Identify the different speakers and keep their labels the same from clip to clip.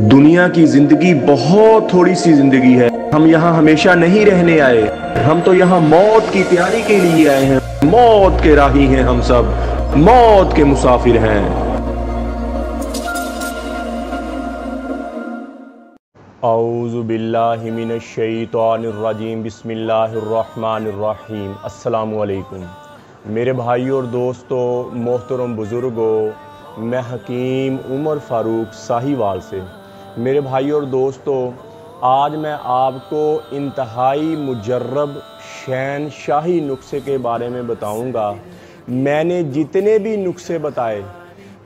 Speaker 1: दुनिया की जिंदगी बहुत थोड़ी सी जिंदगी है। हम यहाँ हमेशा नहीं रहने आए, हम तो यहाँ मौत की तैयारी के लिए आए हैं। मौत के राही हैं हम सब, मौत के मुसाफिर हैं। औज़ु बिल्लाहि मिनश शैतानिर रजीम, बिस्मिल्लाहिर्रहमानिर रहीम। अस्सलामु अलैकुम मेरे भाइयों और दोस्तों, मोहतरम बुज़ुर्गों, मैं हकीम उमर फ़ारूक साहिवाल से। मेरे भाइयों और दोस्तों, आज मैं आपको इंतहाई मुजर्रब शहनशाही नुस्खे के बारे में बताऊंगा। मैंने जितने भी नुस्खे बताए,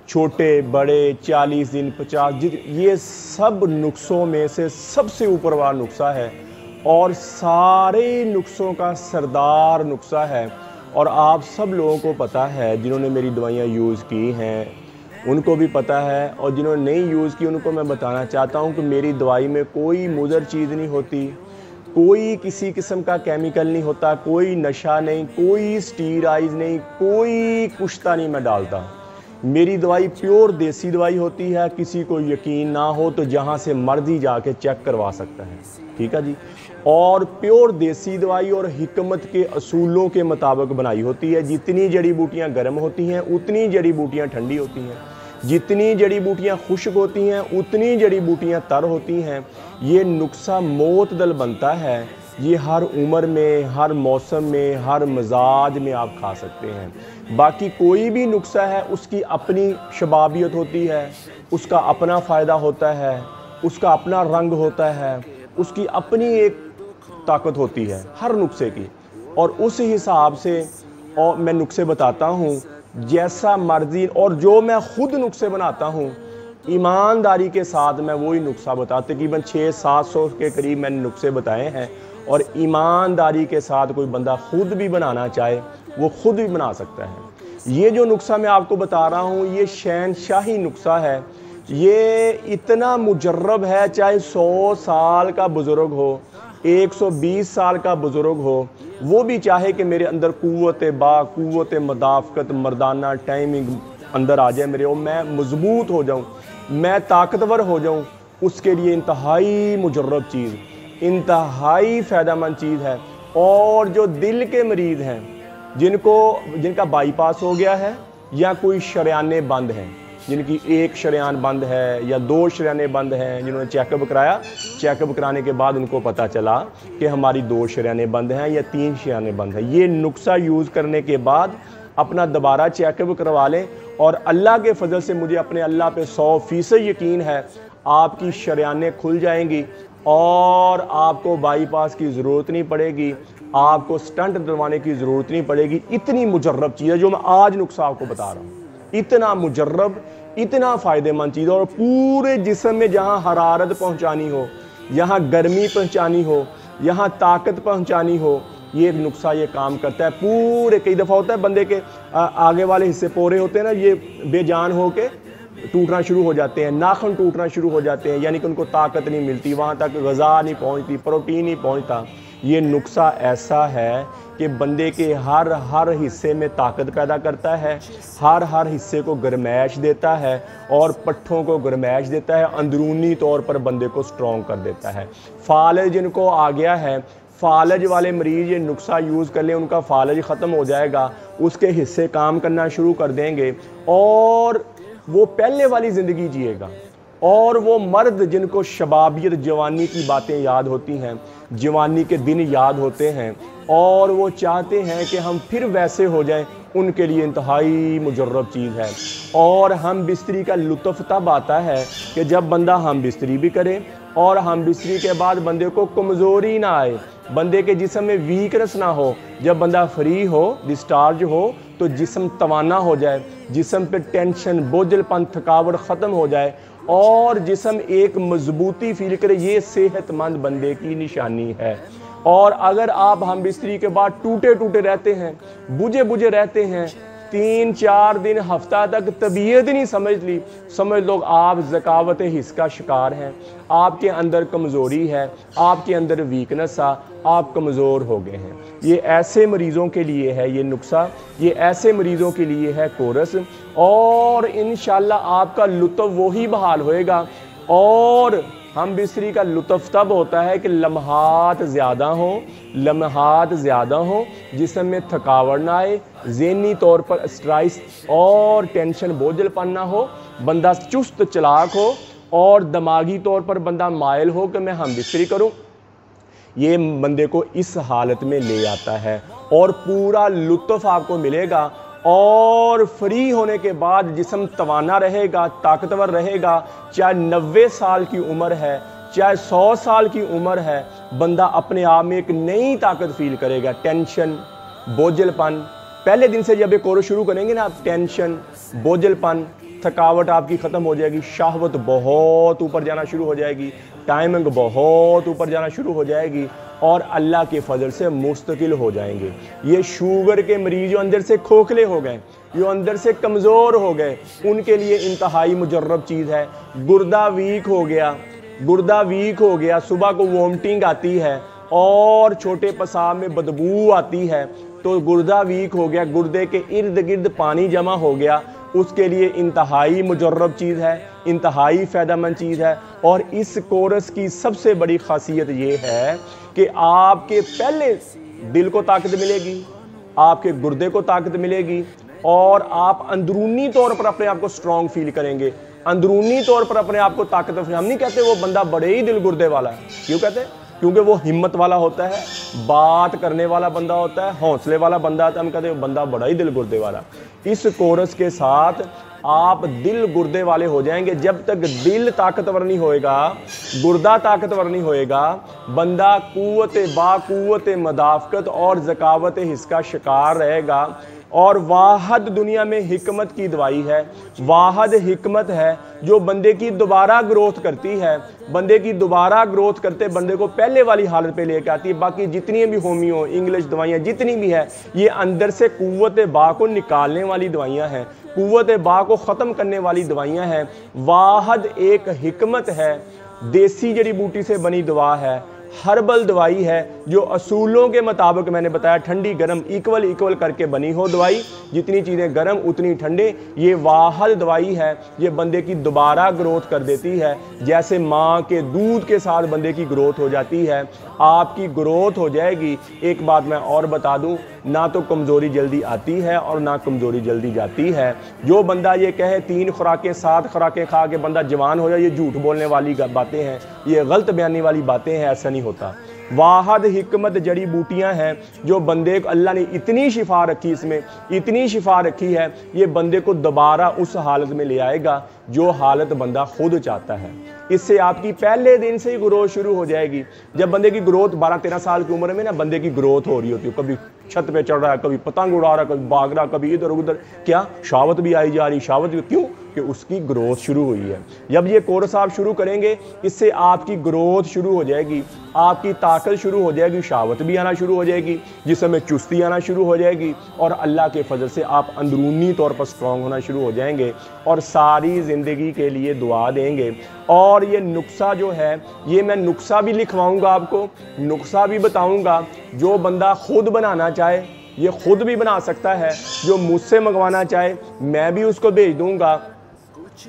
Speaker 1: छोटे बड़े, 40 दिन 50 दिन, ये सब नुस्खों में से सबसे ऊपर वाला नुस्खा है और सारे नुस्खों का सरदार नुस्खा है। और आप सब लोगों को पता है, जिन्होंने मेरी दवाइयाँ यूज़ की हैं उनको भी पता है, और जिन्होंने नहीं यूज़ की उनको मैं बताना चाहता हूँ कि मेरी दवाई में कोई मुज़र चीज़ नहीं होती, कोई किसी किस्म का केमिकल नहीं होता, कोई नशा नहीं, कोई स्टीरॉइड नहीं, कोई कुश्ता नहीं मैं डालता। मेरी दवाई प्योर देसी दवाई होती है। किसी को यकीन ना हो तो जहाँ से मर्जी जाके चेक करवा सकता है, ठीक है जी। और प्योर देसी दवाई और हिकमत के असूलों के मुताबिक बनाई होती है। जितनी जड़ी बूटियाँ गर्म होती हैं उतनी जड़ी बूटियाँ ठंडी होती हैं, जितनी जड़ी बूटियाँ खुश्क होती हैं उतनी जड़ी बूटियाँ तर होती हैं। ये नुस्खा मोतदल बनता है। ये हर उम्र में, हर मौसम में, हर मिजाज में आप खा सकते हैं। बाकी कोई भी नुस्खा है उसकी अपनी शबाबियत होती है, उसका अपना फ़ायदा होता है, उसका अपना रंग होता है, उसकी अपनी एक ताकत होती है हर नुस्खे की। और उस हिसाब से और मैं नुस्खे बताता हूँ जैसा मर्जी, और जो मैं खुद नुस्खे बनाता हूँ ईमानदारी के साथ मैं वही नुस्खा बताता। तकरीबन 600-700 के करीब मैंने नुस्खे बताए हैं, और ईमानदारी के साथ कोई बंदा खुद भी बनाना चाहे वो खुद भी बना सकता है। ये जो नुस्खा मैं आपको बता रहा हूँ ये शहनशाही नुस्खा है। ये इतना मुजर्रब है, चाहे 100 साल का बुज़ुर्ग हो, 120 साल का बुज़ुर्ग हो, वो भी चाहे कि मेरे अंदर कुव्वत मदाफ़कत मर्दाना टाइमिंग अंदर आ जाए मेरे, और मैं मजबूत हो जाऊँ, मैं ताकतवर हो जाऊँ, उसके लिए इंतहाई मुजर्रब चीज़, इंतहाई फ़ायदेमंद चीज़ है। और जो दिल के मरीज़ हैं, जिनका बाईपास हो गया है या कोई शरेयाने बंद हैं, जिनकी एक शरेयान बंद है या 2 शरेयाने बंद हैं, जिन्होंने चेकअप कराया, चेकअप कराने के बाद उनको पता चला कि हमारी 2 शरेयाने बंद हैं या 3 शरेयाने बंद हैं, ये नुस्खा यूज़ करने के बाद अपना दोबारा चेकअप करवा लें। और अल्लाह के फजल से मुझे अपने अल्लाह पे 100% यकीन है, आपकी शरेयानें खुल जाएंगी और आपको बाईपास की ज़रूरत नहीं पड़ेगी, आपको स्टंट डलवाने की ज़रूरत नहीं पड़ेगी। इतनी मुजर्रब चीज़ है जो मैं आज नुस्खा आपको बता रहा हूँ, इतना मुजर्रब, इतना फ़ायदेमंद चीज़। और पूरे जिस्म में जहाँ हरारत पहुँचानी हो, यहाँ गर्मी पहुँचानी हो, यहाँ ताकत पहुँचानी हो, ये एक नुस्खा ये काम करता है। पूरे कई दफ़ा होता है बंदे के आगे वाले हिस्से पोरे होते हैं ना, ये बेजान हो के टूटना शुरू हो जाते हैं, नाखून टूटना शुरू हो जाते हैं, यानी कि उनको ताकत नहीं मिलती, वहाँ तक ग़िज़ा नहीं पहुँचती, प्रोटीन नहीं पहुँचता। ये नुस्खा ऐसा है कि बंदे के हर हिस्से में ताकत पैदा करता है, हर हिस्से को गरमैश देता है, और पट्ठों को गरमैश देता है, अंदरूनी तौर पर बंदे को स्ट्रॉन्ग कर देता है। फालज जिनको आ गया है, फालज वाले मरीज़ ये नुस्खा यूज़ कर लें, उनका फालज ख़त्म हो जाएगा, उसके हिस्से काम करना शुरू कर देंगे और वो पहले वाली ज़िंदगी जिएगा। और वो मर्द जिनको शबाबियत, जवानी की बातें याद होती हैं, जवानी के दिन याद होते हैं, और वो चाहते हैं कि हम फिर वैसे हो जाएं, उनके लिए इंतहाई मुजर्रब चीज़ है। और हम बिस्तरी का लुत्फ़ तब आता है कि जब बंदा हम बिस्तरी भी करे, और हम बिस्तरी के बाद बंदे को कमज़ोरी ना आए, बंदे के जिस्म में वीकनेस ना हो। जब बंदा फ्री हो, डिस्चार्ज हो, तो जिस्म तवाना हो जाए, जिस्म पे टेंशन, बोझलपन, थकावट ख़त्म हो जाए और जिस्म एक मजबूती फील करे, ये सेहतमंद बंदे की निशानी है। और अगर आप हम बिस्तरी के बाद टूटे टूटे रहते हैं, बुझे रहते हैं, 3-4 दिन, हफ्ता तक तबीयत नहीं समझ लो आप ज़कावत हिस्स का शिकार हैं, आपके अंदर कमज़ोरी है, आपके अंदर वीकनेस है, आप कमज़ोर हो गए हैं। ये ऐसे मरीज़ों के लिए है ये नुस्खा, ये ऐसे मरीज़ों के लिए है कोरस। और इंशाल्लाह आपका लुत्फ़ वही बहाल होएगा और हम बिस्तरी का लुत्फ़ तब होता है कि लम्हात ज़्यादा हों, जिस्म में थकावट ना आए, ज़हनी तौर पर स्ट्रेस और टेंशन बोझलपन ना हो, बंदा चुस्त चलाक हो और दिमागी तौर पर बंदा मायल हो कि मैं हम बिस्तरी करूँ। ये बंदे को इस हालत में ले आता है और पूरा लुत्फ़ आपको मिलेगा। और फ्री होने के बाद जिस्म तवाना रहेगा, ताकतवर रहेगा। चाहे 90 साल की उम्र है, चाहे 100 साल की उम्र है, बंदा अपने आप में एक नई ताकत फील करेगा। टेंशन, बोझलपन, पहले दिन से जब ये कोर्स शुरू करेंगे ना आप, टेंशन, बोझलपन, थकावट आपकी ख़त्म हो जाएगी। शाहवत बहुत ऊपर जाना शुरू हो जाएगी, टाइमिंग बहुत ऊपर जाना शुरू हो जाएगी और अल्लाह के फजल से मुस्तकिल हो जाएंगे। ये शुगर के मरीज जो अंदर से खोखले हो गए, जो अंदर से कमज़ोर हो गए, उनके लिए इंतहाई मुजर्रब चीज़ है। गुर्दा वीक हो गया, सुबह को वोमिटिंग आती है और छोटे पेशाब में बदबू आती है, तो गुर्दा वीक हो गया, गुर्दे के इर्द गिर्द पानी जमा हो गया, उसके लिए इंतहाई मुजर्रब चीज़ है, इंतहाई फ़ायदेमंद चीज़ है। और इस कोर्स की सबसे बड़ी खासियत ये है कि आपके पहले दिल को ताकत मिलेगी, आपके गुर्दे को ताकत मिलेगी और आप अंदरूनी तौर पर अपने आप को स्ट्रॉन्ग फील करेंगे, अंदरूनी तौर पर अपने आप को ताकतवर। हम नहीं कहते वो बंदा बड़े ही दिल गुर्दे वाला है, क्यों कहते हैं? क्योंकि वो हिम्मत वाला होता है, बात करने वाला बंदा होता है, हौसले वाला बंदा होता है। हम कहते हैं बंदा बड़ा ही दिल गुर्दे वाला। इस कोर्स के साथ आप दिल गुर्दे वाले हो जाएंगे। जब तक दिल ताकतवर नहीं होएगा, गुर्दा ताकतवर नहीं होएगा, बंदा बाकुव्वत मदाफ़कत और ज़कावत हिस्स का शिकार रहेगा। और वाहद दुनिया में हिकमत की दवाई है, वाहद हिकमत है जो बंदे की दोबारा ग्रोथ करती है, बंदे की दोबारा ग्रोथ करते बंदे को पहले वाली हालत पे लेके आती है। बाकी जितनी भी होमियो इंग्लिश दवाइयाँ जितनी भी है, ये अंदर से कुव्वत बा को निकालने वाली दवाइयाँ हैं, कुव्वत बा को ख़त्म करने वाली दवाइयाँ हैं। वाहद एक हिकमत है, देसी जड़ी बूटी से बनी दवा है, हर्बल दवाई है जो असूलों के मुताबिक मैंने बताया ठंडी गर्म इक्वल करके बनी हो दवाई, जितनी चीज़ें गर्म उतनी ठंडे। ये वाहद दवाई है, ये बंदे की दोबारा ग्रोथ कर देती है। जैसे माँ के दूध के साथ बंदे की ग्रोथ हो जाती है, आपकी ग्रोथ हो जाएगी। एक बात मैं और बता दूं, ना तो कमज़ोरी जल्दी आती है और ना कमज़ोरी जल्दी जाती है। जो बंदा ये कहे 3 खुराकें 7 खुराकें खा के बंदा जवान हो जाए, ये झूठ बोलने वाली बातें हैं, ये गलत बयानी वाली बातें हैं, ऐसा नहीं होता। वाहद हिकमत जड़ी बूटियां हैं जो बंदे को अल्लाह ने इतनी शिफा रखी, इसमें इतनी शिफा रखी है, ये बंदे को दोबारा उस हालत में ले आएगा जो हालत बंदा खुद चाहता है। इससे आपकी पहले दिन से ही ग्रोथ शुरू हो जाएगी। जब बंदे की ग्रोथ 12-13 साल की उम्र में ना बंदे की ग्रोथ हो रही होती है, कभी छत पे चढ़ रहा है, कभी पतंग उड़ा रहा है, कभी भाग रहा, कभी इधर उधर, क्या शावत भी आई जा रही, शावत भी, क्यों कि उसकी ग्रोथ शुरू हुई है। जब ये कोर्स आप शुरू करेंगे, इससे आपकी ग्रोथ शुरू हो जाएगी, आपकी ताकत शुरू हो जाएगी, शावत भी आना शुरू हो जाएगी, जिसमें चुस्ती आना शुरू हो जाएगी और अल्लाह के फजल से आप अंदरूनी तौर पर स्ट्रॉन्ग होना शुरू हो जाएंगे और सारी ज़िंदगी के लिए दुआ देंगे। और ये नुस्खा जो है, ये मैं नुस्खा भी लिखवाऊंगा आपको, नुस्खा भी बताऊंगा। जो बंदा खुद बनाना चाहे ये खुद भी बना सकता है, जो मुझसे मंगवाना चाहे मैं भी उसको भेज दूंगा।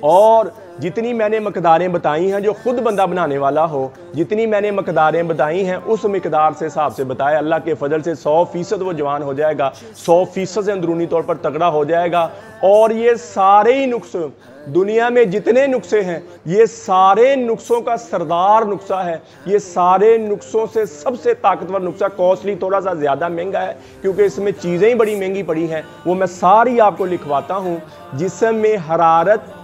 Speaker 1: और जितनी मैंने मकदारें बताई हैं, जो खुद बंदा बनाने वाला हो, जितनी मैंने मकदारें बताई हैं उस मकदार से हिसाब से बताया, अल्लाह के फजल से 100% वो जवान हो जाएगा, 100% से अंदरूनी तौर पर तगड़ा हो जाएगा। और ये सारे ही नुस्खे, दुनिया में जितने नुस्खे हैं, ये सारे नुस्खों का सरदार नुस्खा है। ये सारे नुस्खों से सबसे ताकतवर नुस्खा, कॉस्टली थोड़ा सा ज़्यादा महंगा है क्योंकि इसमें चीज़ें ही बड़ी महंगी पड़ी हैं, वो मैं सारी आपको लिखवाता हूँ। जिस्म में हरारत,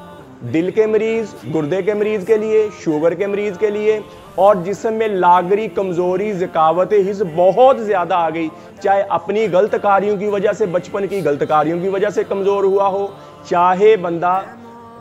Speaker 1: दिल के मरीज़, गुर्दे के मरीज़ के लिए, शुगर के मरीज़ के लिए, और जिस्म में लागरी, कमज़ोरी, ज़कावत हिस्स बहुत ज़्यादा आ गई, चाहे अपनी गलत कार्यों की वजह से, बचपन की गलत कार्यों की वजह से कमज़ोर हुआ हो, चाहे बंदा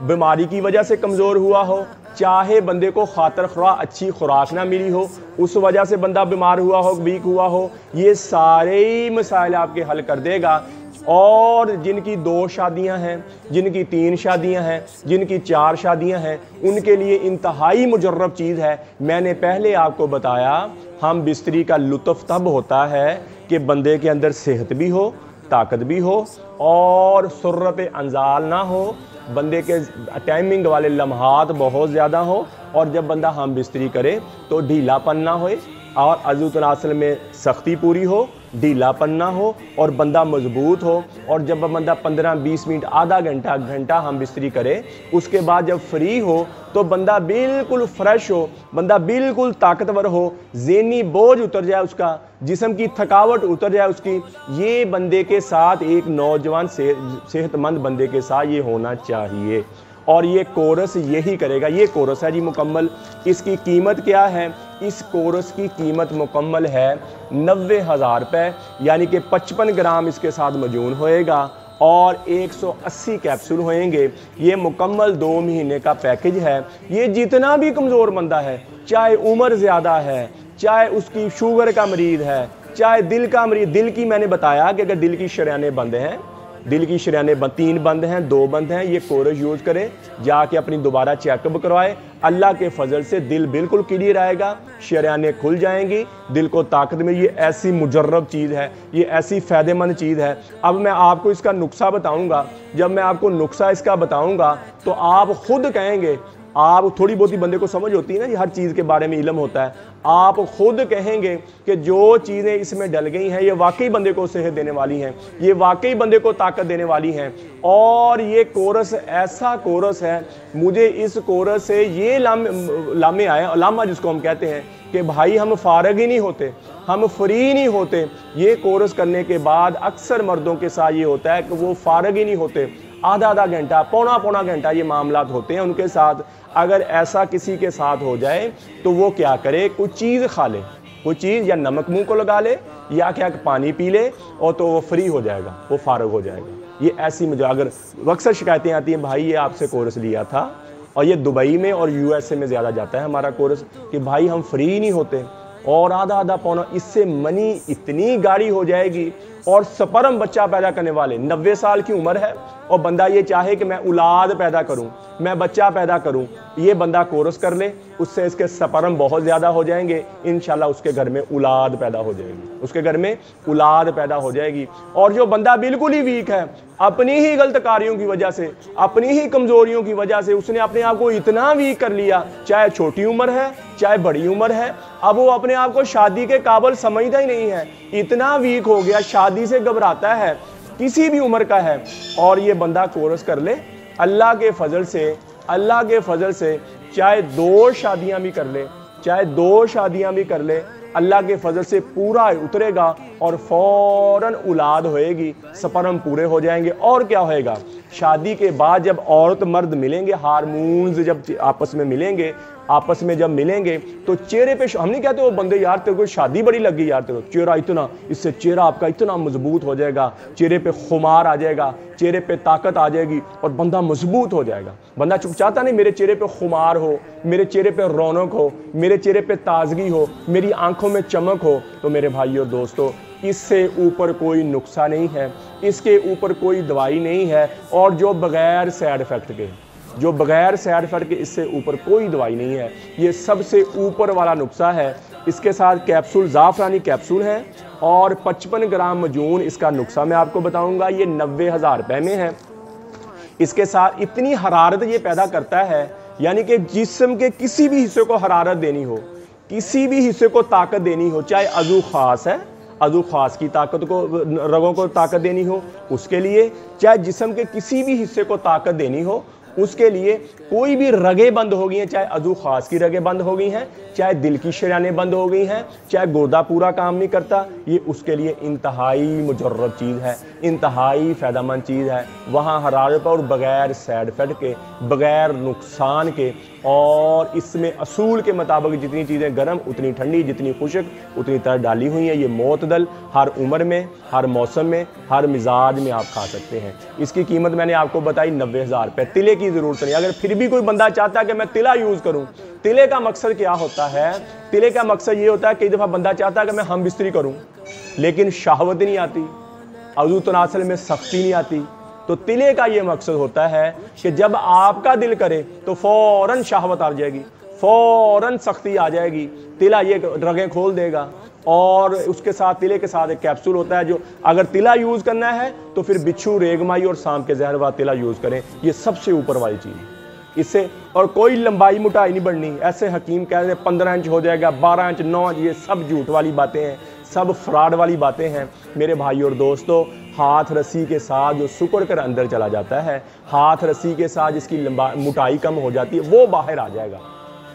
Speaker 1: बीमारी की वजह से कमज़ोर हुआ हो, चाहे बंदे को खातर खुरा अच्छी खुराक ना मिली हो, उस वजह से बंदा बीमार हुआ हो, वीक हुआ हो, ये सारे ही मसाइल आपके हल कर देगा। और जिनकी 2 शादियां हैं, जिनकी 3 शादियां हैं, जिनकी 4 शादियां हैं, उनके लिए इंतहाई मुजर्रब चीज़ है। मैंने पहले आपको बताया, हम बिस्तरी का लुत्फ़ तब होता है कि बंदे के अंदर सेहत भी हो, ताकत भी हो और सुर्रत अंजाल ना हो, बंदे के टाइमिंग वाले लम्हात बहुत ज़्यादा हो और जब बंदा हम बिस्तरी करे तो ढीलापन ना होए और अज़ू तनासल में सख्ती पूरी हो, ढीलापन ना हो और बंदा मजबूत हो। और जब बंदा 15-20 मिनट, आधा घंटा, घंटा हम बिस्तरी करे, उसके बाद जब फ्री हो तो बंदा बिल्कुल फ्रेश हो, बंदा बिल्कुल ताकतवर हो, ज़हनी बोझ उतर जाए उसका, जिस्म की थकावट उतर जाए उसकी। ये बंदे के साथ, एक नौजवान सेहतमंद बंदे के साथ ये होना चाहिए। और ये कोर्स यही करेगा। ये कोर्स है जी मुकम्मल। इसकी कीमत क्या है? इस कोर्स की कीमत मुकम्मल है 90,000 रुपये, यानी कि 55 ग्राम इसके साथ मजून होएगा और 180 कैप्सूल होएंगे। ये मुकम्मल 2 महीने का पैकेज है। ये जितना भी कमज़ोर बंदा है, चाहे उम्र ज़्यादा है, चाहे उसकी शुगर का मरीज़ है, चाहे दिल का मरीज़, दिल की मैंने बताया कि अगर दिल की शरियानें बंद हैं, दिल की शरियानें 3 बंद हैं, 2 बंद हैं, ये कोर्स यूज़ करें, जाके अपनी दोबारा चेकअप करवाए। अल्लाह के फजल से दिल बिल्कुल क्लियर आएगा, शरियानें खुल जाएंगी, दिल को ताकत में। ये ऐसी मुजर्रब चीज़ है, ये ऐसी फ़ायदेमंद चीज़ है। अब मैं आपको इसका नुस्खा बताऊंगा। जब मैं आपको नुस्खा इसका बताऊंगा तो आप खुद कहेंगे, आप थोड़ी बहुत ही बंदे को समझ होती है ना, ये हर चीज़ के बारे में इल्म होता है, आप खुद कहेंगे कि जो चीज़ें इसमें डल गई हैं ये वाकई बंदे को सेहत देने वाली हैं, ये वाकई बंदे को ताकत देने वाली हैं। और ये कोर्स ऐसा कोर्स है, मुझे इस कोर्स से ये लामे आए, लामा जिसको हम कहते हैं कि भाई हम फारग ही नहीं होते, हम फ्री नहीं होते। ये कोर्स करने के बाद अक्सर मर्दों के साथ ये होता है कि वो फारग ही नहीं होते, आधा घंटा, पौना घंटा ये मामलात होते हैं उनके साथ। अगर ऐसा किसी के साथ हो जाए तो वो क्या करे, कुछ चीज़ खा ले, कोई चीज़, या नमक मुंह को लगा ले, या क्या पानी पी ले, और तो वो फ्री हो जाएगा, वो फारग हो जाएगा। ये ऐसी मुझे अगर अक्सर शिकायतें आती हैं, भाई ये आपसे कोर्स लिया था, और ये दुबई में और USA में ज़्यादा जाता है हमारा कोर्स, कि भाई हम फ्री नहीं होते और आधा पौना, इससे मनी इतनी गाढ़ी हो जाएगी। और स्पर्म बच्चा पैदा करने वाले, 90 साल की उम्र है और बंदा ये चाहे कि मैं औलाद पैदा करूं, मैं बच्चा पैदा करूं, ये बंदा कोर्स कर ले, उससे इसके स्पर्म बहुत ज़्यादा हो जाएंगे, इंशाल्लाह उसके घर में औलाद पैदा हो जाएगी, उसके घर में औलाद पैदा हो जाएगी। और जो बंदा बिल्कुल ही वीक है, अपनी ही गलत कार्यों की वजह से, अपनी ही कमज़ोरियों की वजह से उसने अपने आप को इतना वीक कर लिया, चाहे छोटी उम्र है चाहे बड़ी उम्र है, अब वो अपने आप को शादी के काबिल समझता ही नहीं है, इतना वीक हो गया, शादी से घबराता है, किसी भी उम्र का है। और ये बंदा कोर्स कर ले, अल्लाह के फजल से, अल्लाह के फजल से, चाहे 2 शादियां भी कर ले, चाहे 2 शादियां भी कर ले, अल्लाह के फजल से पूरा उतरेगा और फौरन औलाद होएगी, स्पर्म पूरे हो जाएंगे। और क्या होएगा, शादी के बाद जब औरत मर्द मिलेंगे, हार्मोन्स जब आपस में मिलेंगे, आपस में जब मिलेंगे तो चेहरे पे, हम नहीं कहते वो बंदे यार तेरे को शादी बड़ी लगी यार, तेरे को चेहरा इतना, इससे चेहरा आपका इतना मजबूत हो जाएगा, चेहरे पे खुमार आ जाएगा, चेहरे पे ताकत आ जाएगी और बंदा मजबूत हो जाएगा। बंदा चुप चाहता नहीं मेरे चेहरे पे खुमार हो, मेरे चेहरे पे रौनक हो, मेरे चेहरे पे ताजगी हो, मेरी आंखों में चमक हो। तो मेरे भाइयों दोस्तों, इससे ऊपर कोई नुस्खा नहीं है, इसके ऊपर कोई दवाई नहीं है, और जो बगैर साइड इफेक्ट के, जो बगैर साइड इफेक्ट के, इससे ऊपर कोई दवाई नहीं है। ये सबसे ऊपर वाला नुस्खा है। इसके साथ कैप्सूल, ज़ाफ़रानी कैप्सूल है और 55 ग्राम मजून, इसका नुस्खा मैं आपको बताऊंगा। ये 90,000 रुपये में है। इसके साथ इतनी हरारत ये पैदा करता है, यानी कि जिस्म के किसी भी हिस्से को हरारत देनी हो, किसी भी हिस्से को ताकत देनी हो, चाहे अज़ू ख़ास है, अज़ू ख़ास की ताकत को, रगों को ताकत देनी हो उसके लिए, चाहे जिस्म के किसी भी हिस्से को ताकत देनी हो उसके लिए, कोई भी रगें बंद हो गई हैं, चाहे अज़ू ख़ास की रगें बंद हो गई हैं, चाहे दिल की शरियानें बंद हो गई हैं, चाहे गुर्दा पूरा काम नहीं करता, ये उसके लिए इंतहाई मुजर्रब चीज़ है, इंतहाई फ़ायदेमंद चीज़ है। वहाँ हरारत पर, बग़ैर साइड इफेक्ट के, बग़ैर नुकसान के, और इसमें असूल के मुताबिक जितनी चीज़ें गर्म उतनी ठंडी, जितनी खुश्क उतनी तरह डाली हुई हैं। ये मोतदल, हर उम्र में, हर मौसम में, हर मिजाज में आप खा सकते हैं। इसकी कीमत मैंने आपको बताई 90,000 रुपये। तिले की ज़रूरत नहीं। अगर फिर भी कोई बंदा चाहता है कि मैं तिला यूज़ करूँ, तिले का मकसद क्या होता है? तिले का मकसद ये होता है, कई दफ़ा बंदा चाहता है कि मैं हम बिस्तरी करूँ लेकिन शहवत नहीं आती, अज़ू तनासल में सख्ती नहीं आती। तो तिले का ये मकसद होता है कि जब आपका दिल करे तो फौरन शहवत आ जाएगी, फौरन सख्ती आ जाएगी। तिला ये रगें खोल देगा। और उसके साथ, तिले के साथ एक कैप्सूल होता है, जो अगर तिला यूज़ करना है तो फिर बिच्छू, रेगमाई और सांप के जहर वाला तिला यूज़ करें। ये सबसे ऊपर वाली चीज़। इससे, और कोई लंबाई मोटाई नहीं बढ़नी। ऐसे हकीम कहते हैं 15 इंच हो जाएगा, 12 इंच, 9 इंच, ये सब झूठ वाली बातें हैं, सब फ्रॉड वाली बातें हैं मेरे भाई और दोस्तों। हाथ रस्सी के साथ जो सुकड़ कर अंदर चला जाता है, हाथ रस्सी के साथ जिसकी मोटाई कम हो जाती है, वो बाहर आ जाएगा,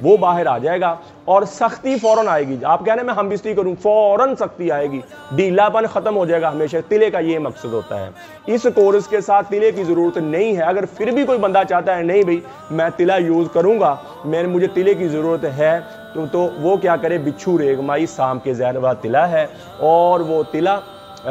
Speaker 1: वो बाहर आ जाएगा और सख्ती फौरन आएगी। आप कहने मैं हम बिस्ती करूं, फौरन सख्ती आएगी, ढीलापन खत्म हो जाएगा हमेशा। तिले का ये मकसद होता है। इस कोर्स के साथ तिले की ज़रूरत नहीं है। अगर फिर भी कोई बंदा चाहता है नहीं भाई मैं तिला यूज़ करूंगा, मुझे तिले की ज़रूरत है, तो वो क्या करे, बिच्छू रेगमाई शाम के जहर वाला तिला है और वो तिला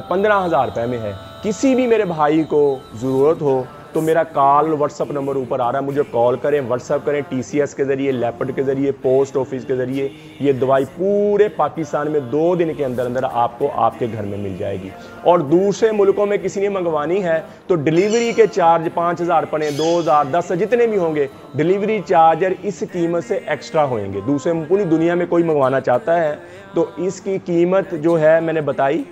Speaker 1: 15,000 रुपये में है। किसी भी मेरे भाई को ज़रूरत हो तो मेरा कॉल व्हाट्सअप नंबर ऊपर आ रहा है, मुझे कॉल करें, व्हाट्सअप करें, TCS के ज़रिए, लेपर्ड के ज़रिए, पोस्ट ऑफिस के ज़रिए। ये दवाई पूरे पाकिस्तान में 2 दिन के अंदर अंदर आपको आपके घर में मिल जाएगी। और दूसरे मुल्कों में किसी ने मंगवानी है तो डिलीवरी के चार्ज 5,000 पड़े, 2,000, 10 जितने भी होंगे, डिलीवरी चार्जर इस कीमत से एक्स्ट्रा होंगे। दूसरे पूरी दुनिया में कोई मंगवाना चाहता है तो इसकी कीमत जो है मैंने बताई,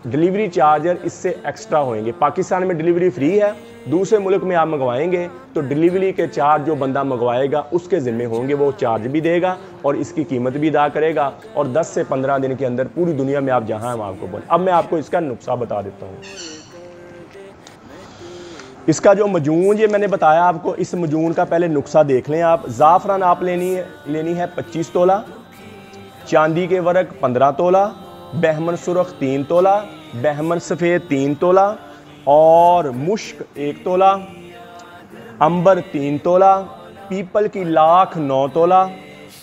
Speaker 1: डिलीवरी चार्जर इससे एक्स्ट्रा होंगे। पाकिस्तान में डिलीवरी फ्री है, दूसरे मुल्क में आप मंगवाएंगे तो डिलीवरी के चार्ज जो बंदा मंगवाएगा उसके ज़िम्मे होंगे, वो चार्ज भी देगा और इसकी कीमत भी अदा करेगा। और 10 से 15 दिन के अंदर पूरी दुनिया में आप जहां हम आपको बोले। अब मैं आपको इसका नुस्खा बता देता हूँ। इसका जो मजून ये मैंने बताया आपको, इस मजून का पहले नुस्खा देख लें आप। ज़ाफ़रान आप लेनी है 25 तोला, चांदी के वर्क 15 तोला, बहमन सुरख 3 तोला, बहमन सफ़ेद 3 तोला और मुश्क 1 तोला, अंबर 3 तोला, पीपल की लाख 9 तोला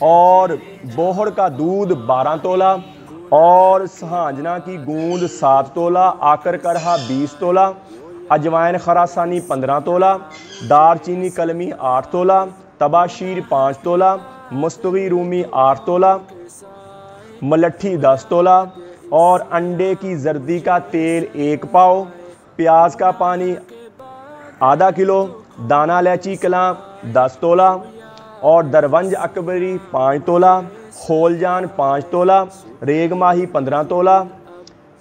Speaker 1: और बोहर का दूध 12 तोला और सहाजना की गूंद 7 तोला, आकर करहा 20 तोला, अजवाइन खरासानी 15 तोला, दारचीनी कलमी 8 तोला, तबाशीर 5 तोला, मुस्तवी रूमी 8 तोला, मलट्ठी 10 तोला और अंडे की जर्दी का तेल 1 पाव, प्याज का पानी आधा किलो, दाना इलायची कलां 10 तोला और दरवंज अकबरी 5 तोला, खोलजान 5 तोला, रेग माही 15 तोला,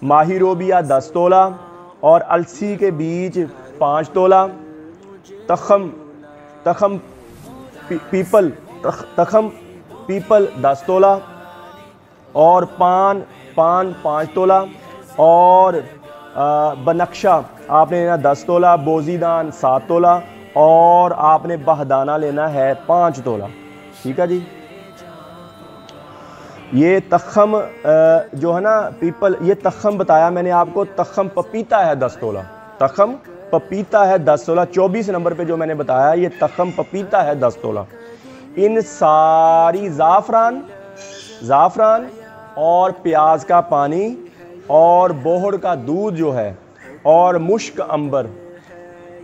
Speaker 1: माही रोबिया 10 तोला और अलसी के बीज 5 तोला, तखम पीपल 10 तोला और पान 5 तोला और बनक्शा आपने लेना 10 तोला, बोजीदान 7 तोला और आपने बहदाना लेना है 5 तोला। ठीक है जी। ये तखम जो है ना पीपल, ये तखम बताया मैंने आपको, तखम पपीता है 10 तोला, तखम पपीता है 10 तोला। 24 नंबर पे जो मैंने बताया ये तखम पपीता है 10 तोला। इन सारी ज़ाफ़रान और प्याज का पानी और बोहड़ का दूध जो है और मुश्क अंबर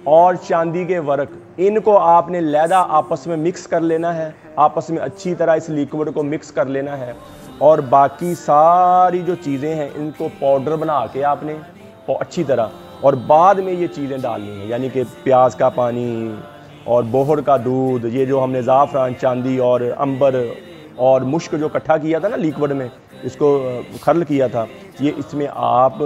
Speaker 1: और चांदी के वर्क, इनको आपने लैदा आपस में मिक्स कर लेना है, आपस में अच्छी तरह इस लिक्विड को मिक्स कर लेना है। और बाकी सारी जो चीज़ें हैं इनको पाउडर बना के आपने अच्छी तरह, और बाद में ये चीज़ें डालनी है, यानी कि प्याज का पानी और बोहड़ का दूध, ये जो हमने ज़ाफ़रान, चांदी और अंबर और मुश्क जो इकट्ठा किया था ना लिक्विड में, इसको खरल किया था, ये इसमें आप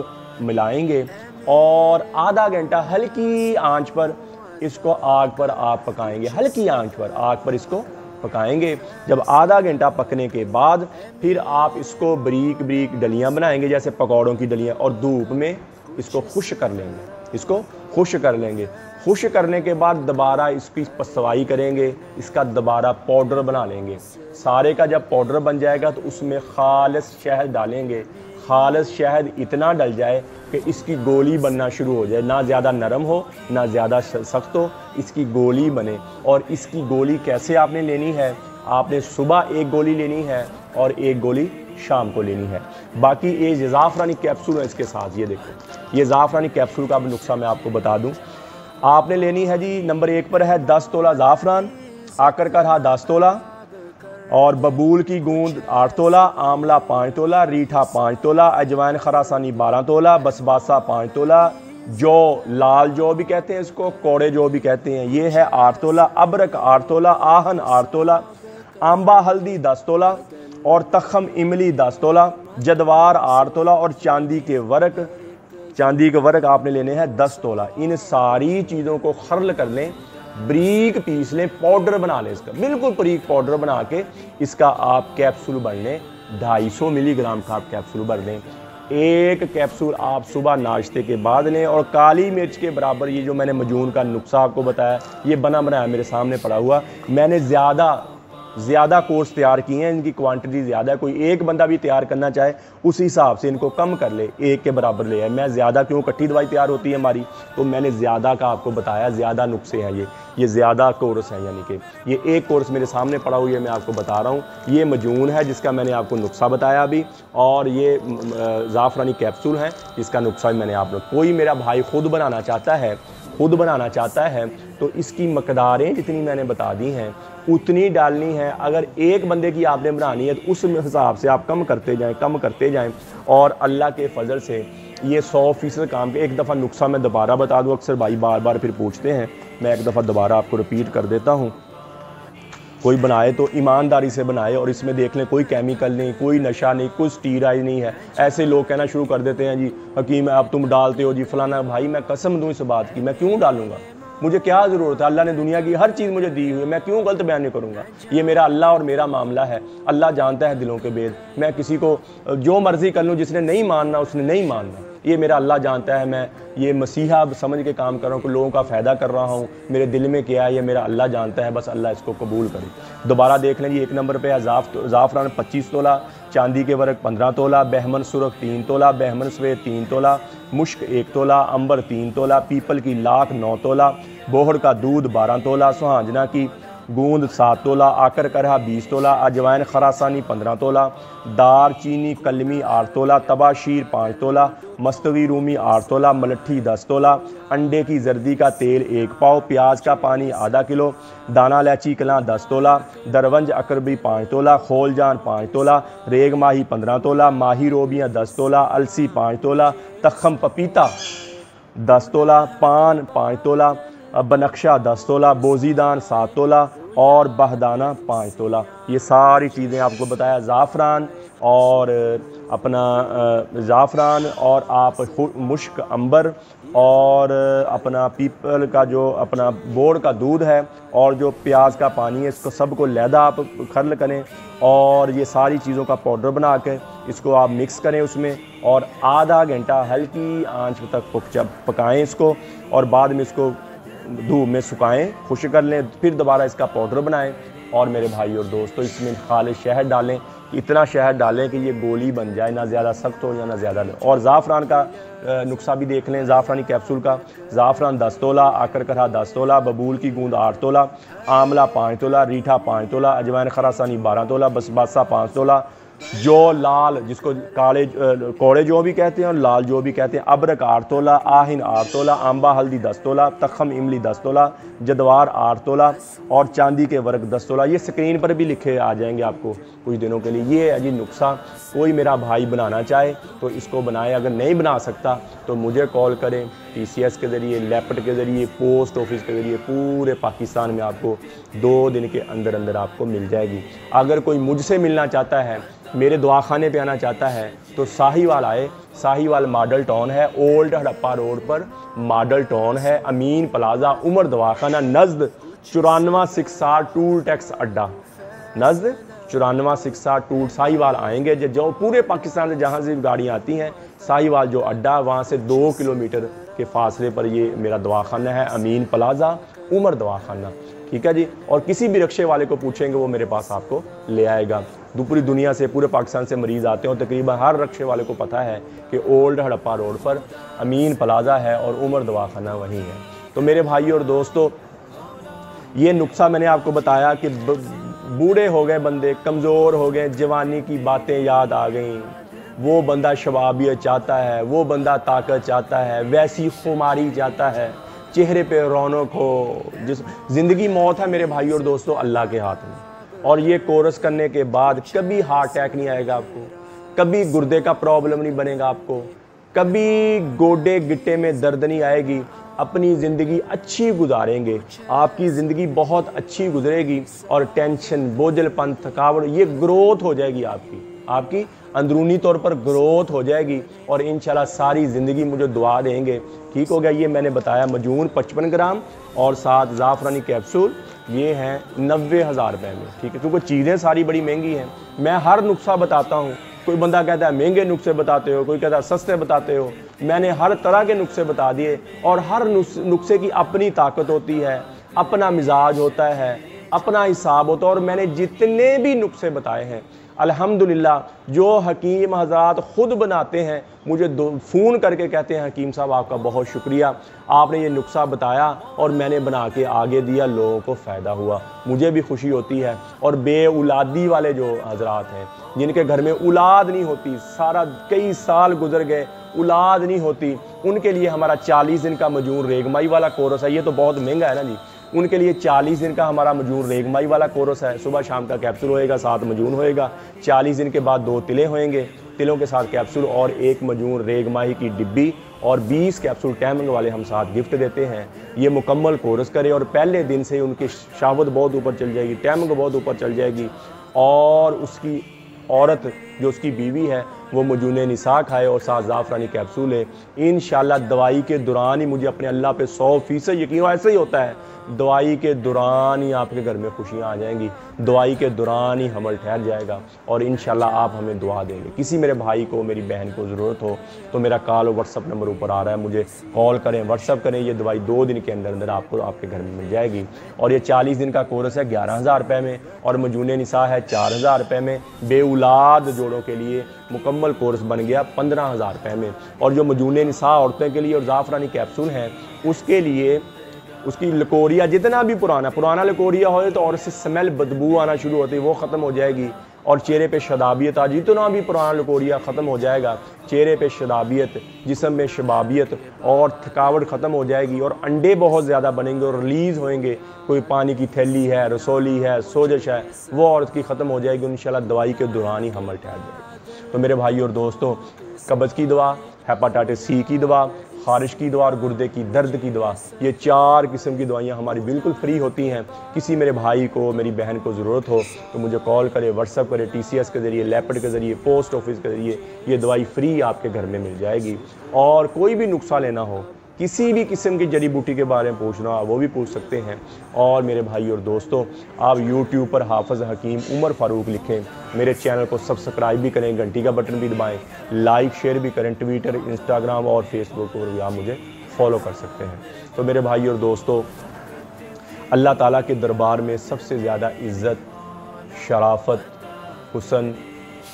Speaker 1: मिलाएंगे और आधा घंटा हल्की आंच पर इसको आग पर आप पकाएंगे, हल्की आंच पर आग पर इसको पकाएंगे। जब आधा घंटा पकने के बाद फिर आप इसको बारीक बारीक डलियां बनाएंगे, जैसे पकौड़ों की डलियां, और धूप में इसको खुश्क कर लेंगे, इसको खुश्क कर लेंगे। खुश्क करने के बाद दोबारा इसकी पसवाई करेंगे, इसका दोबारा पाउडर बना लेंगे। सारे का जब पाउडर बन जाएगा तो उसमें खालिस शहद डालेंगे। खालिस शहद इतना डल जाए कि इसकी गोली बनना शुरू हो जाए, ना ज़्यादा नरम हो ना ज़्यादा सख्त हो, इसकी गोली बने। और इसकी गोली कैसे आपने लेनी है, आपने सुबह 1 गोली लेनी है और 1 गोली शाम को लेनी है। बाकी ये ज़ाफ़रानी कैप्सूल है इसके साथ, ये देखो ये ज़ाफ़रानी कैप्सूल का भी नुस्खा मैं आपको बता दूं। आपने लेनी है जी, नंबर 1 पर है 10 तोला ज़ाफ़रान, आकर का रहा 10 तोला और बबूल की गूंद 8 तोला, आंवला 5 तोला, रीठा 5 तोला, अजवाइन खरासानी 12 तोला, बसबासा 5 तोला, जौ लाल जौ भी कहते हैं इसको, कौड़े जौ भी कहते हैं, ये है 8 तोला, अबरक 8 तोला, आहन 8 तोला, आंबा हल्दी 10 तोला और तखम इमली 10 तोला, जदवार 8 तोला और चांदी के वर्क आपने लेने हैं 10 तोला। इन सारी चीज़ों को खरल कर लें बारीक पीस लें, पाउडर बना लें इसका, बिल्कुल बारीक पाउडर बना के इसका आप कैप्सूल भर लें। 250 मिलीग्राम का आप कैप्सूल भर लें। एक कैप्सूल आप सुबह नाश्ते के बाद लें। और काली मिर्च के बराबर ये जो मैंने मजून का नुस्खा आपको बताया, ये बना बनाया मेरे सामने पड़ा हुआ, मैंने ज़्यादा कोर्स तैयार किए हैं, इनकी क्वांटिटी ज़्यादा है। कोई एक बंदा भी तैयार करना चाहे उस हिसाब से इनको कम कर ले, एक के बराबर ले आए। मैं ज़्यादा क्यों, इकट्ठी दवाई तैयार होती है हमारी, तो मैंने ज़्यादा का आपको बताया, ज़्यादा नुस्खे हैं ये ज़्यादा कोर्स है, यानी कि ये एक कोर्स मेरे सामने पड़ा हुआ है, मैं आपको बता रहा हूँ। ये मजून है जिसका मैंने आपको नुस्खा बताया अभी, और ये ज़ाफ़रानी कैप्सूल है जिसका नुस्खा भी मैंने आपको। कोई मेरा भाई खुद बनाना चाहता है तो इसकी मकदारें जितनी मैंने बता दी हैं उतनी डालनी है। अगर एक बंदे की आपने बनानी है तो उस हिसाब से आप कम करते जाएं और अल्लाह के फजल से ये 100% काम के। एक दफ़ा नुस्खा मैं दोबारा बता दूं, अक्सर भाई बार बार फिर पूछते हैं, मैं एक दफ़ा दोबारा आपको रिपीट कर देता हूँ। कोई बनाए तो ईमानदारी से बनाए, और इसमें देख लें कोई केमिकल नहीं, कोई नशा नहीं, कोई स्टीराइड नहीं है। ऐसे लोग कहना शुरू कर देते हैं, जी हकीम अब तुम डालते हो जी फलाना। भाई मैं कसम दूं इस बात की, मैं क्यों डालूंगा, मुझे क्या ज़रूरत है, अल्लाह ने दुनिया की हर चीज़ मुझे दी हुई है, मैं क्यों गलत बयान नहीं करूँगा। ये मेरा अल्लाह और मेरा मामला है, अल्लाह जानता है दिलों के भेद। मैं किसी को जो मर्ज़ी कर लूँ, जिसने नहीं मानना उसने नहीं मानना, ये मेरा अल्लाह जानता है। मैं ये मसीहा समझ के काम कर रहा हूँ कि लोगों का फ़ायदा कर रहा हूँ, मेरे दिल में क्या है ये मेरा अल्लाह जानता है, बस अल्लाह इसको कबूल करे। दोबारा देख लें जी, एक नंबर पे है ज़ाफ़रान 25 तोला, चांदी के वर्क 15 तोला, बहमन सुरख 3 तोला, बहमन सफ़ेद 3 तोला, मुश्क 1 तोला, अंबर 3 तोला, पीपल की लाख 9 तोला, बोहड़ का दूध 12 तोला, सुहांजना की गूंद 7 तोला, आकर करहा 20 तोला, अजवाइन खरासानी 15 तोला, दार चीनी कलमी 8 तोला, तबाशीर 5 तोला, मस्तवी रूमी 8 तोला, मलट्ठी 10 तोला, अंडे की जर्दी का तेल 1 पाव, प्याज का पानी आधा किलो, दाना इलायची कलां 10 तोला, दरवंज अकरबी 5 तोला, खोलजान 5 तोला, रेग माही 15 तोला, माही रोबियाँ 10 तोला, अलसी 5 तोला, तखम पपीता 10 तोला, पान 5 तोला, बनक्शा 10 तोला, बोजीदान 7 तोला और बहदाना 5 तोला। ये सारी चीज़ें आपको बताया। ज़ाफ़रान और ज़ाफ़रान और आप मुश्क अंबर और अपना पीपल का जो अपना बोड़ का दूध है और जो प्याज का पानी है, इसको सबको लहदा आप खर्ल करें और ये सारी चीज़ों का पाउडर बना के इसको आप मिक्स करें उसमें, और आधा घंटा हल्की आंच तक पकाएं इसको, और बाद में इसको धूप में सुखाएं, खुश कर लें, फिर दोबारा इसका पाउडर बनाएं। और मेरे भाई और दोस्तों, इसमें खाली शहद डालें, इतना शहद डालें कि ये गोली बन जाए, ना ज़्यादा सख्त हो या ना ज़्यादा। और ज़ाफ़रान का नुस्खा भी देख लें, ज़ाफ़रानी कैप्सूल का। ज़ाफ़रान 10 तोला, आकर करहा 10 तोला, बबूल की गूंद 8 तोला, आंवला 5 तोला, रीठा 5 तोला, अजवाइन खरासानी 12 तोला, बसबासा 5 तोला, जो लाल जिसको काले कौड़े जो भी कहते हैं और लाल जो भी कहते हैं, अबरक 8 तोला, आहिन 8 तोला, आंबा हल्दी 10 तोला, तखम इमली 10 तोला, जदवार 8 तोला और चांदी के वर्क 10 तोला। ये स्क्रीन पर भी लिखे आ जाएंगे आपको कुछ दिनों के लिए। ये है जी नुस्खा। कोई मेरा भाई बनाना चाहे तो इसको बनाए, अगर नहीं बना सकता तो मुझे कॉल करें। TCS के ज़रिए, लेपट के ज़रिए, पोस्ट ऑफिस के ज़रिए पूरे पाकिस्तान में आपको 2 दिन के अंदर अंदर आपको मिल जाएगी। अगर कोई मुझसे मिलना चाहता है, मेरे दवाखाने पे आना चाहता है तो साहिवाल आए। साहिवाल मॉडल टाउन है, ओल्ड हड़प्पा रोड पर मॉडल टाउन है, अमीन प्लाजा, उमर दवाखाना, नज़द 9460 टूल टैक्स अड्डा, नज़द 9460 टूल। साहिवाल आएंगे जो पूरे पाकिस्तान से जहाँ से गाड़ियाँ आती हैं, साहिवाल जो अड्डा, वहाँ से 2 किलोमीटर के फासले पर ये मेरा दवाखाना है, अमीन प्लाजा, उमर दवाखाना। ठीक है जी। और किसी भी रिक्शे वाले को पूछेंगे वो मेरे पास आपको ले आएगा। पूरी दुनिया से, पूरे पाकिस्तान से मरीज़ आते हैं और तकरीबन हर रिक्शे वाले को पता है कि ओल्ड हड़प्पा रोड पर अमीन प्लाजा है और उमर दवाखाना वहीं है। तो मेरे भाई और दोस्तों, ये नुस्खा मैंने आपको बताया कि बूढ़े हो गए बंदे, कमज़ोर हो गए, जवानी की बातें याद आ गई, वो बंदा शबाबियत चाहता है, वो बंदा ताकत चाहता है, वैसी खुमारी चाहता है, चेहरे पे रौनक हो। जिस ज़िंदगी मौत है मेरे भाई और दोस्तों अल्लाह के हाथ में। और ये कोर्स करने के बाद कभी हार्ट अटैक नहीं आएगा आपको, कभी गुर्दे का प्रॉब्लम नहीं बनेगा आपको, कभी गोडे गिट्टे में दर्द नहीं आएगी। अपनी ज़िंदगी अच्छी गुजारेंगे, आपकी ज़िंदगी बहुत अच्छी गुजरेगी और टेंशन, बोझलपन, थकावट, ये ग्रोथ हो जाएगी आपकी। आपकी अंदरूनी तौर पर ग्रोथ हो जाएगी और इंशाल्लाह सारी ज़िंदगी मुझे दुआ देंगे। ठीक हो गया। ये मैंने बताया मजून 55 ग्राम और साथ ज़ाफ़रानी कैप्सूल, ये हैं 90,000 रुपये में। ठीक है, क्योंकि चीज़ें सारी बड़ी महंगी हैं। मैं हर नुस्खा बताता हूँ। कोई बंदा कहता है महंगे नुस्खे बताते हो, कोई कहता है सस्ते बताते हो। मैंने हर तरह के नुस्खे बता दिए और हर नुस्खे की अपनी ताकत होती है, अपना मिजाज होता है, अपना हिसाब होता है। और मैंने जितने भी नुस्खे बताए हैं अल्हम्दुलिल्लाह जो हकीम हज़रात ख़ुद बनाते हैं मुझे फ़ोन करके कहते हैं हकीम साहब आपका बहुत शुक्रिया, आपने ये नुस्खा बताया और मैंने बना के आगे दिया, लोगों को फ़ायदा हुआ, मुझे भी खुशी होती है। और बेऔलादी वाले जो हज़रात हैं जिनके घर में औलाद नहीं होती, सारा कई साल गुजर गए औलाद नहीं होती, उनके लिए हमारा 40 दिन का मजून रेगमाई वाला कोर्स है। ये तो बहुत महंगा है ना जी। उनके लिए 40 दिन का हमारा मजून रेगमाई वाला कोर्स है। सुबह शाम का कैप्सूल होएगा, 7 मजून होएगा। 40 दिन के बाद 2 तिले होएंगे, तिलों के साथ कैप्सूल और 1 मजून रेगमाई की डिब्बी और 20 कैप्सूल टाइमिंग वाले हम साथ गिफ्ट देते हैं। ये मुकम्मल कोर्स करें और पहले दिन से उनकी शहावत बहुत ऊपर चल जाएगी, टाइमिंग बहुत ऊपर चल जाएगी और उसकी औरत जो उसकी बीवी है वो मजून निसा खाए और साथ ज़ाफ़रानी कैप्सूल है। इंशाल्लाह दवाई के दौरान ही मुझे अपने अल्लाह पे 100% यकीन हो। ऐसा ही होता है, दवाई के दौरान ही आपके घर में खुशियाँ आ जाएंगी, दवाई के दौरान ही हमल ठहर जाएगा और इंशाल्लाह आप हमें दुआ देंगे। किसी मेरे भाई को, मेरी बहन को ज़रूरत हो तो मेरा कॉल और व्हाट्सअप नंबर ऊपर आ रहा है, मुझे कॉल करें, व्हाट्सअप करें। ये दवाई 2 दिन के अंदर अंदर आपको आपके घर में मिल जाएगी। और ये 40 दिन का कोर्स है 11,000 रुपये में और मजून निसा है 4,000 रुपये में। बेऔलाद जोड़ों के लिए मुकम्मल कोर्स बन गया 15,000 रुपये में। और जो मजून निसा औरतों के लिए और ज़ाफ़रानी कैप्सूल हैं उसके लिए उसकी लकोरिया जितना भी पुराना लकोरिया हो तो और उससे स्मेल बदबू आना शुरू होती है, वो ख़त्म हो जाएगी। और चेहरे पे शदाबियत आ, जितना भी पुराना लकोरिया ख़त्म हो जाएगा, चेहरे पे शदाबियत, जिस्म में शबाबियत और थकावट ख़त्म हो जाएगी और अंडे बहुत ज़्यादा बनेंगे और रिलीज़ होएंगे। कोई पानी की थैली है, रसोली है, सोजश है, वो औरत की ख़त्म हो जाएगी इंशाल्लाह दवाई के दौरान ही हमल ठहर जाएगा। तो मेरे भाई और दोस्तों, कब्ज़ की दवा, हेपाटाइटिस सी की दवा, खारिश की दवा और गुर्दे की दर्द की दवा, ये 4 किस्म की दवाइयाँ हमारी बिल्कुल फ्री होती हैं। किसी मेरे भाई को, मेरी बहन को ज़रूरत हो तो मुझे कॉल करे, व्हाट्सअप करे, TCS के ज़रिए, लेपर्ड के ज़रिए, पोस्ट ऑफिस के ज़रिए ये दवाई फ्री आपके घर में मिल जाएगी। और कोई भी नुस्खा लेना हो, किसी भी किस्म की जड़ी बूटी के बारे में पूछना हो वो भी पूछ सकते हैं। और मेरे भाई और दोस्तों, आप YouTube पर हाफ़िज़ हकीम उमर फ़ारूक लिखें, मेरे चैनल को सब्सक्राइब भी करें, घंटी का बटन भी दबाएं, लाइक शेयर भी करें। ट्विटर, इंस्टाग्राम और फेसबुक पर भी आप मुझे फॉलो कर सकते हैं। तो मेरे भाई और दोस्तों, अल्लाह ताला के दरबार में सबसे ज़्यादा इज़्ज़त, शराफत, हुस्न,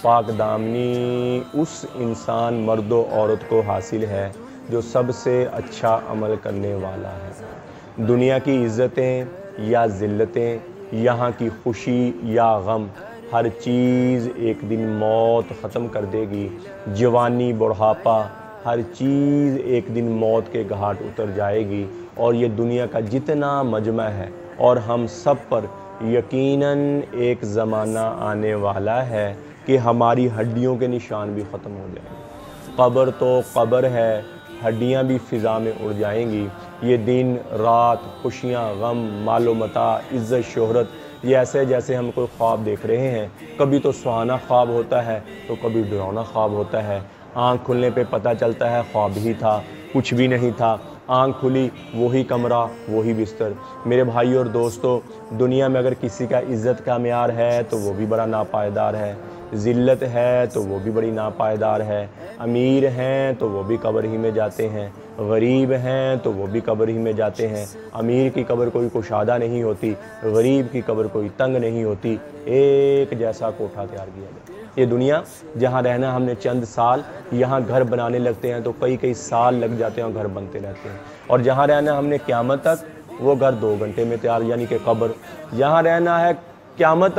Speaker 1: पाक दामनी उस इंसान, मर्द व औरत को हासिल है जो सबसे अच्छा अमल करने वाला है। दुनिया की इज़्ज़तें या ज़िल्लतें, यहाँ की खुशी या गम, हर चीज़ एक दिन मौत ख़त्म कर देगी। जवानी, बुढ़ापा, हर चीज़ एक दिन मौत के घाट उतर जाएगी। और ये दुनिया का जितना मजमा है और हम सब पर यकीनन एक ज़माना आने वाला है कि हमारी हड्डियों के निशान भी ख़त्म हो जाएंगे। क़ब्र तो क़ब्र है, हड्डियाँ भी फ़िज़ा में उड़ जाएंगी। ये दिन रात, खुशियाँ, गम, मालो मता, इज़्ज़त, शोहरत, ये ऐसे जैसे हम कोई ख्वाब देख रहे हैं। कभी तो सुहाना ख्वाब होता है तो कभी डरावना ख्वाब होता है। आँख खुलने पे पता चलता है ख्वाब ही था, कुछ भी नहीं था। आँख खुली, वही कमरा, वही बिस्तर। मेरे भाई और दोस्तों, दुनिया में अगर किसी का इज़्ज़त का म्यार है तो वो भी बड़ा नापायदार है, ज़िल्लत है तो वो भी बड़ी नापायदार है, अमीर हैं तो वो भी कब्र ही में जाते हैं, गरीब हैं तो वो भी कब्र ही में जाते हैं। अमीर की कब्र कोई कुशादा नहीं होती, गरीब की कब्र कोई तंग नहीं होती, एक जैसा कोठा तैयार किया जाए। ये दुनिया जहाँ रहना हमने चंद साल, यहाँ घर बनाने लगते हैं तो कई कई साल लग जाते हैं और घर बनते रहते हैं। और जहाँ रहना हमने क़यामत तक, वो घर 2 घंटे में तैयार, यानी कि कब्र। जहाँ रहना है क़यामत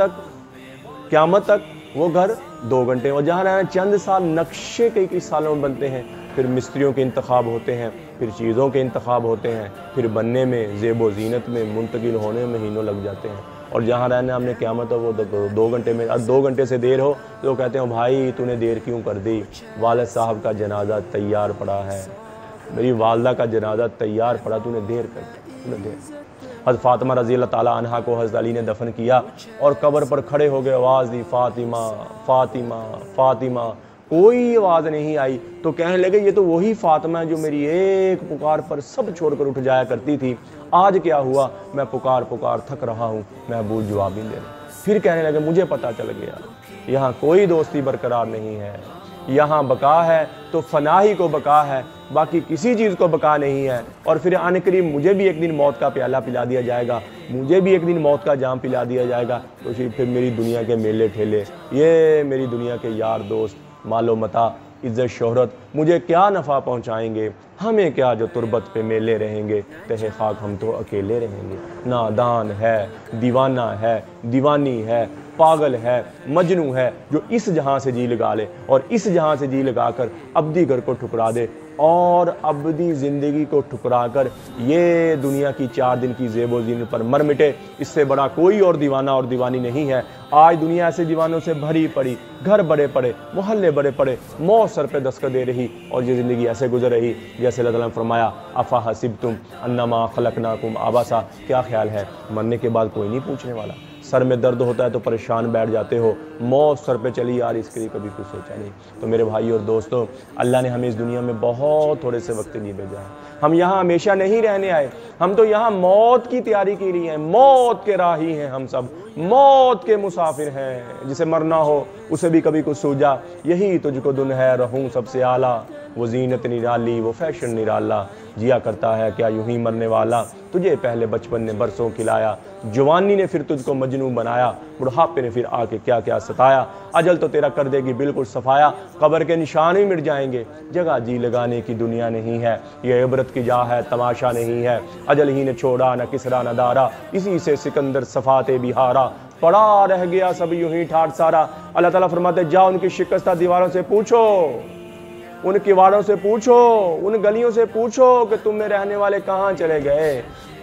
Speaker 1: तक वो घर 2 घंटे। और जहाँ रहना चंद साल, नक्शे कई सालों में बनते हैं। फिर मिस्त्रियों के इंतखाब होते हैं, फिर चीज़ों के इंतखाब होते हैं, फिर बनने में, ज़ेब व ज़ीनत में, मुंतकिल होने में महीनों लग जाते हैं। और जहाँ रहना हमने क़यामत है वो 2 घंटे में। और 2 घंटे से देर हो तो कहते हैं भाई तूने देर क्यों कर दी, वालिद साहब का जनाजा तैयार पड़ा है, मेरी वालदा का जनाजा तैयार पड़ा, तूने देर कर दी, तूने देर। हज़रत फ़ातिमा रज़ी अल्लाह ताला अन्हा को हज़रत अली ने दफन किया और कब्र पर खड़े हो गए, आवाज़ दी फ़ातिमा फ़ातिमा फ़ातिमा, कोई आवाज़ नहीं आई। तो कहने लगे ये तो वही फ़ातिमा है जो मेरी एक पुकार पर सब छोड़कर उठ जाया करती थी, आज क्या हुआ? मैं पुकार पुकार थक रहा हूँ, महबूब जवाब नहीं दे रहे। फिर कहने लगे मुझे पता चल गया यहाँ कोई दोस्ती बरकरार नहीं है, यहाँ बका है तो फना ही को बका है, बाकी किसी चीज़ को बका नहीं है। और फिर आने करीब मुझे भी एक दिन मौत का प्याला पिला दिया जाएगा, मुझे भी एक दिन मौत का जाम पिला दिया जाएगा। तो फिर मेरी दुनिया के मेले ठेले, ये मेरी दुनिया के यार दोस्त, मालो मता, इज़्ज़त शोहरत मुझे क्या नफ़ा पहुँचाएंगे? हमें क्या जो तुरबत पे मेले रहेंगे, तहे खाक हम तो अकेले रहेंगे। नादान है, दीवाना है, दीवानी है, पागल है, मजनू है, जो इस जहां से जी लगा ले और इस जहां से जी लगाकर अब्दी घर को ठुकरा दे और अब्दी ज़िंदगी को ठुकरा कर ये दुनिया की 4 दिन की ज़ेबो ज़ीनत पर मर मिटे, इससे बड़ा कोई और दीवाना और दीवानी नहीं है। आज दुनिया ऐसे दीवानों से भरी पड़ी, घर बड़े पड़े, मोहल्ले बड़े पड़े, मौत सर पे दस्तक दे रही और ये ज़िंदगी ऐसे गुजर रही जैसे अल्लाह ताला ने फरमाया अफ़ा हसिबतुम अन्नमा खलकनाकुम आबासा, क्या ख्याल है मरने के बाद कोई नहीं पूछने वाला? सर में दर्द होता है तो परेशान बैठ जाते हो, मौत सर पे चली यार, इसके लिए कभी कुछ सोचा नहीं। तो मेरे भाई और दोस्तों, अल्लाह ने हमें इस दुनिया में बहुत थोड़े से वक्त लिए भेजा है। हम यहाँ हमेशा नहीं रहने आए, हम तो यहाँ मौत की तैयारी के लिए हैं, मौत के राही हैं, हम सब मौत के मुसाफिर हैं। जिसे मरना हो उसे भी कभी कुछ सूझा, यही तुझको दुन है रहूं सबसे आला, वो जीनत निराली वो फैशन निराला, जिया करता है क्या यूं ही मरने वाला, तुझे पहले बचपन ने बरसों खिलाया, जवानी ने फिर तुझको मजनू बनाया, बुढ़ापे ने फिर आके क्या क्या सताया, अजल तो तेरा कर देगी बिल्कुल सफाया, कब्र के निशान ही मिट जाएंगे, जगह जी लगाने की दुनिया नहीं है, ये इबरत की जा है तमाशा नहीं है, अजल ही ने छोड़ा न किसरा न दारा, इसी से सिकंदर सफाते बिहारा, पड़ा रह गया सब यूं ही ठाट सारा। अल्लाह ताला फरमाते जा उनकी शिकस्ता दीवारों से पूछो, उन किवाड़ों से पूछो, उन गलियों से पूछो कि तुम में रहने वाले कहाँ चले गए।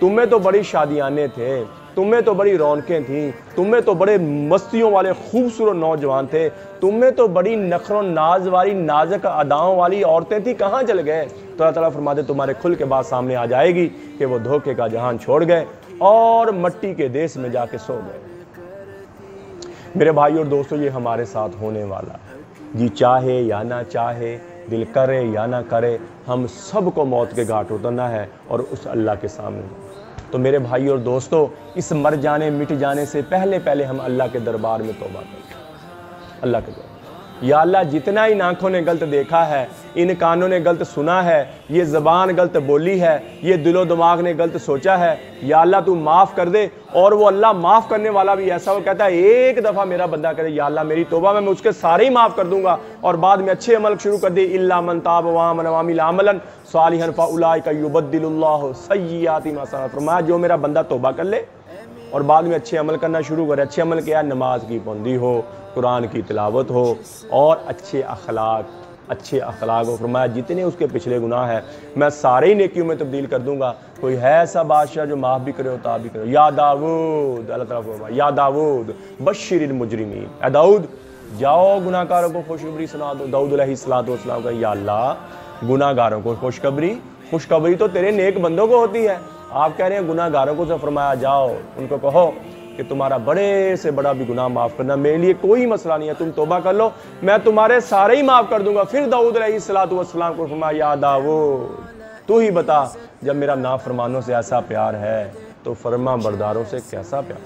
Speaker 1: तुम्हें तो बड़ी शादियाने थे, तुम्हें तो बड़ी रौनकें थीं, तुम्हें तो बड़े मस्तियों वाले खूबसूरत नौजवान थे, तुम्हें तो बड़ी नखरों नाज वाली नाजुक अदाओं वाली औरतें थी, कहाँ चले गए? तो अल्लाह ताला फरमाते तुम्हारे खुल के बाद सामने आ जाएगी कि वो धोखे का जहान छोड़ गए और मट्टी के देश में जाके सो गए। मेरे भाई और दोस्तों, ये हमारे साथ होने वाला है, जी चाहे या ना चाहे, दिल करे या ना करे, हम सबको मौत के घाट उतरना है और उस अल्लाह के सामने। तो मेरे भाई और दोस्तों, इस मर जाने मिट जाने से पहले पहले हम अल्लाह के दरबार में तौबा करें। अल्लाह के दरबार, या अल्लाह जितना इन आंखों ने गलत देखा है, इन कानों ने गलत सुना है, ये ज़बान गलत बोली है, ये दिलो दिमाग ने गलत सोचा है, या अल्लाह तू माफ़ कर दे। और वो अल्लाह माफ़ करने वाला भी ऐसा, वो कहता है एक दफ़ा मेरा बंदा करे या अल्लाह मेरी तौबा में मैं उसके सारे ही माफ़ कर दूंगा और बाद में अच्छे अमल शुरू कर दे। इल्ला मन ताब व आमन व अमिल अमलन सालिहन फउलाइका युबद्दिलुल्लाहु सय्यिआति मा सनअ। फरमाया जो मेरा बंदा तौबा कर ले और बाद में अच्छे अमल करना शुरू करे। अच्छे अमल क्या? नमाज की पाबंदी हो, कुरान की तिलावत हो और अच्छे अखलाक हो। फरमाया जितने उसके पिछले गुनाह है मैं सारे ही नेकियों में तब्दील कर दूंगा। कोई है ऐसा बादशाह जो माफ़ भी करे उताब भी करे? या दाऊद, अल्लाह ताला फरमाया या दाऊद बश्शिरिल मुजरिमीन, ए दाऊद जाओ गुनाहगारों को खुशखबरी सुना दो। दाऊद अलैहिस्सलातु वस्सलाम का या अल्लाह गुनाहगारों को खुशखबरी तो तेरे नेक बंदों को होती है, आप कह रहे हैं गुनाहगारों को। तो फरमाया जाओ उनको कहो कि तुम्हारा बड़े से बड़ा भी गुनाह माफ़ करना मेरे लिए कोई मसला नहीं है, तुम तौबा कर लो मैं तुम्हारे सारे ही माफ़ कर दूंगा। फिर दाऊद अलैहिस्सलातु वस्सलाम को फरमाया या दाऊद तू ही बता, जब मेरा नाफरमानों से ऐसा प्यार है तो फरमा बरदारों से कैसा प्यार।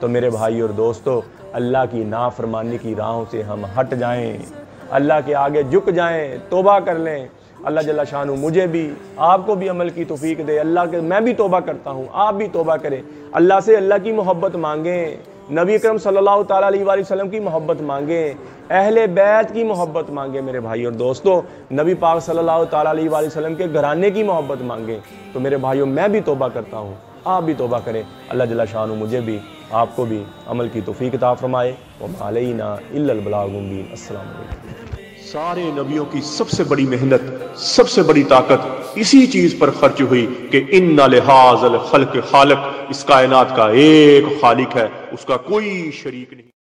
Speaker 1: तो मेरे भाई और दोस्तों, अल्लाह की नाफरमानी की राहों से हम हट जाएं, अल्लाह के आगे झुक जाएं, तौबा कर लें। अल्लाह जल्ला शानू मुझे भी आपको भी अमल की तौफीक दे। अल्लाह के मैं भी तौबा करता हूँ, आप भी तौबा करें। अल्लाह से अल्लाह की मोहब्बत मांगें, नबी अकरम सल्लल्लाहु ताला अलैहि वसल्लम की मोहब्बत मांगें, अहले बैत की मोहब्बत मांगें। मेरे भाई और दोस्तों, नबी पाक सल्लल्लाहु ताला अलैहि वसल्लम के घराने की मोहब्बत मांगें। तो मेरे भाइयों, मैं भी तौबा करता हूँ, आप भी तौबा करें। अल्लाह जल्ला शानू मुझे भी आपको भी अमल की तौफीक अता फरमाए। व अलैना इल्लल बलागुल मुबीन। अस्सलाम वालेकुम।
Speaker 2: सारे नबियों की सबसे बड़ी मेहनत, सबसे बड़ी ताकत इसी चीज पर खर्च हुई कि इन्ना लिहाज़ल खल्क़ खालिक, इस कायनात का एक खालिक है, उसका कोई शरीक नहीं।